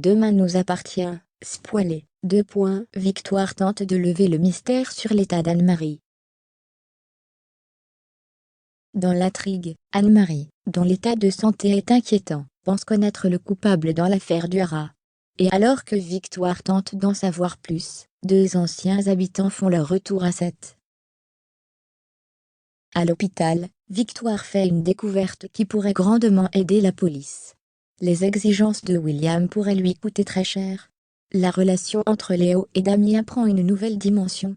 Demain nous appartient, spoilé. Victoire tente de lever le mystère sur l'état d'Anne-Marie. Dans l'intrigue, Anne-Marie, dont l'état de santé est inquiétant, pense connaître le coupable dans l'affaire du haras. Et alors que Victoire tente d'en savoir plus, deux anciens habitants font leur retour à Sète. À l'hôpital, Victoire fait une découverte qui pourrait grandement aider la police. Les exigences de William pourraient lui coûter très cher. La relation entre Léo et Damien prend une nouvelle dimension.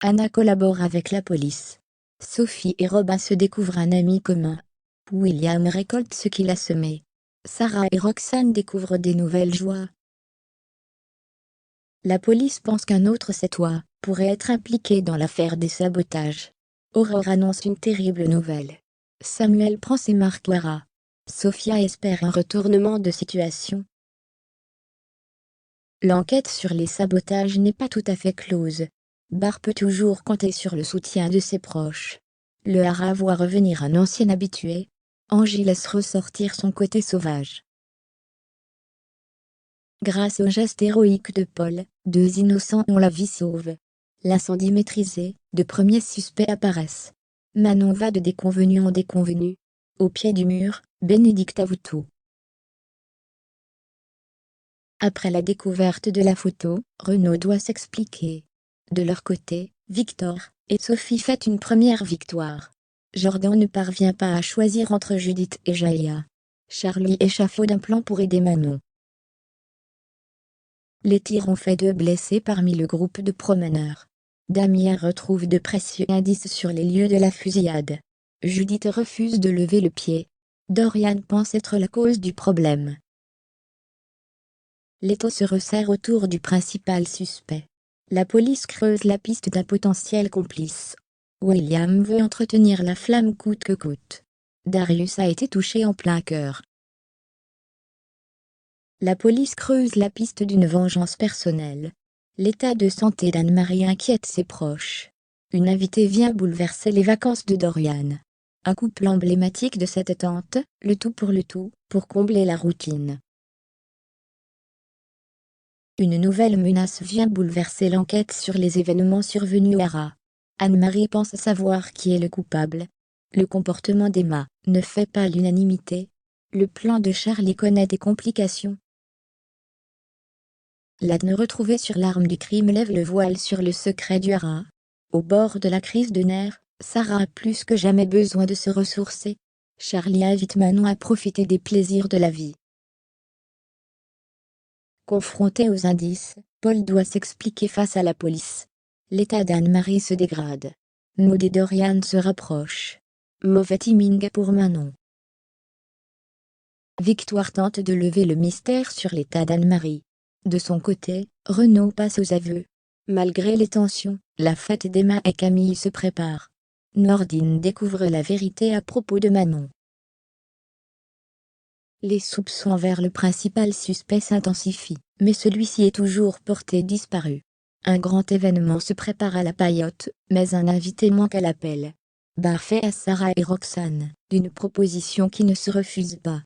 Anna collabore avec la police. Sophie et Robin se découvrent un ami commun. William récolte ce qu'il a semé. Sarah et Roxane découvrent des nouvelles joies. La police pense qu'un autre Sétois pourrait être impliqué dans l'affaire des sabotages. Aurore annonce une terrible nouvelle. Samuel prend ses marques au haras. Sophia espère un retournement de situation. L'enquête sur les sabotages n'est pas tout à fait close. Barre peut toujours compter sur le soutien de ses proches. Le haras voit revenir un ancien habitué. Angie laisse ressortir son côté sauvage. Grâce au geste héroïque de Paul, deux innocents ont la vie sauve. L'incendie maîtrisé, de premiers suspects apparaissent. Manon va de déconvenu en déconvenu. Au pied du mur, Bénédicte avoue tout. Après la découverte de la photo, Renaud doit s'expliquer. De leur côté, Victor et Sophie fêtent une première victoire. Jordan ne parvient pas à choisir entre Judith et Jaïa. Charlie échafaude un plan pour aider Manon. Les tirs ont fait 2 blessés parmi le groupe de promeneurs. Damien retrouve de précieux indices sur les lieux de la fusillade. Judith refuse de lever le pied. Dorian pense être la cause du problème. L'étau se resserre autour du principal suspect. La police creuse la piste d'un potentiel complice. William veut entretenir la flamme coûte que coûte. Darius a été touché en plein cœur. La police creuse la piste d'une vengeance personnelle. L'état de santé d'Anne-Marie inquiète ses proches. Une invitée vient bouleverser les vacances de Dorian. Un couple emblématique de cette tente, le tout, pour combler la routine. Une nouvelle menace vient bouleverser l'enquête sur les événements survenus au haras. Anne-Marie pense savoir qui est le coupable. Le comportement d'Emma ne fait pas l'unanimité. Le plan de Charlie connaît des complications. L'ADN retrouvé sur l'arme du crime lève le voile sur le secret du haras. Au bord de la crise de nerfs, Sarah a plus que jamais besoin de se ressourcer. Charlie invite Manon à profiter des plaisirs de la vie. Confronté aux indices, Paul doit s'expliquer face à la police. L'état d'Anne-Marie se dégrade. Maud et Dorian se rapprochent. Mauvais timing pour Manon. Victoire tente de lever le mystère sur l'état d'Anne-Marie. De son côté, Renaud passe aux aveux. Malgré les tensions, la fête d'Emma et Camille se prépare. Nordine découvre la vérité à propos de Manon. Les soupçons envers le principal suspect s'intensifient, mais celui-ci est toujours porté disparu. Un grand événement se prépare à la Paillote, mais un invité manque à l'appel. Barre fait à Sarah et Roxane d'une proposition qui ne se refuse pas.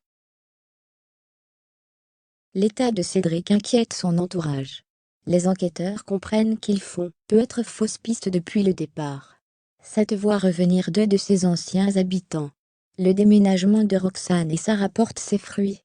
L'état de Cédric inquiète son entourage. Les enquêteurs comprennent qu'ils font peut-être fausse piste depuis le départ. Cette voit revenir 2 de ses anciens habitants. Le déménagement de Roxane et Sarah porte ses fruits.